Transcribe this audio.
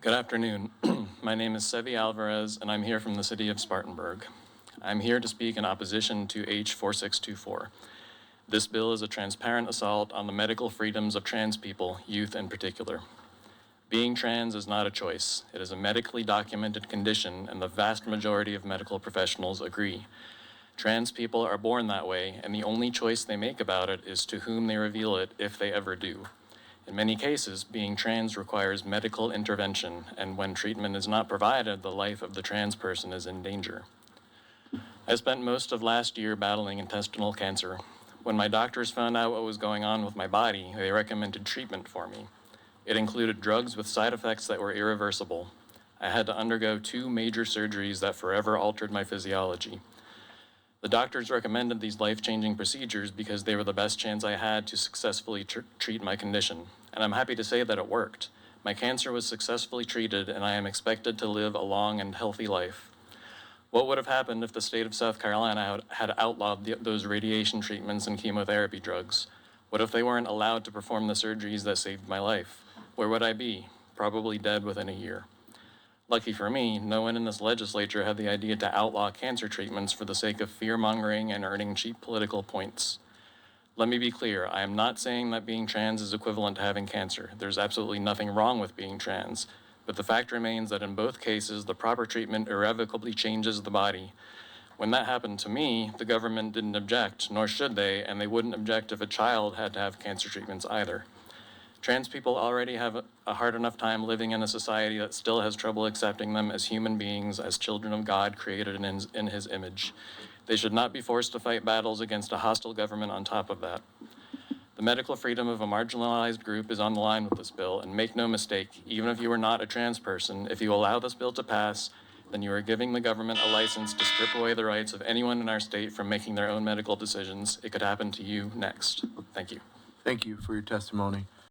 Good afternoon. My name is Sevi Alverez, and I'm here from the city of Spartanburg. I'm here to speak in opposition to H 4624. This bill is a transparent assault on the medical freedoms of trans people, youth in particular. Being trans is not a choice. It is a medically documented condition, and the vast majority of medical professionals agree. Trans people are born that way, and the only choice they make about it is to whom they reveal it, if they ever do. In many cases, being trans requires medical intervention, and when treatment is not provided, the life of the trans person is in danger. I spent most of last year battling intestinal cancer. When my doctors found out what was going on with my body, they recommended treatment for me. It included drugs with side effects that were irreversible. I had to undergo 2 major surgeries that forever altered my physiology. The doctors recommended these life-changing procedures because they were the best chance I had to successfully treat my condition, and I'm happy to say that it worked. My cancer was successfully treated, and I am expected to live a long and healthy life. What would have happened if the state of South Carolina had outlawed those radiation treatments and chemotherapy drugs? What if they weren't allowed to perform the surgeries that saved my life? Where would I be? Probably dead within a year. Lucky for me, no one in this legislature had the idea to outlaw cancer treatments for the sake of fear-mongering and earning cheap political points. Let me be clear, I am not saying that being trans is equivalent to having cancer. There's absolutely nothing wrong with being trans. But the fact remains that in both cases, the proper treatment irrevocably changes the body. When that happened to me, the government didn't object, nor should they, and they wouldn't object if a child had to have cancer treatments either. Trans people already have a hard enough time living in a society that still has trouble accepting them as human beings, as children of God created in his image. They should not be forced to fight battles against a hostile government on top of that. The medical freedom of a marginalized group is on the line with this bill, and make no mistake, even if you are not a trans person, if you allow this bill to pass, then you are giving the government a license to strip away the rights of anyone in our state from making their own medical decisions. It could happen to you next. Thank you. Thank you for your testimony.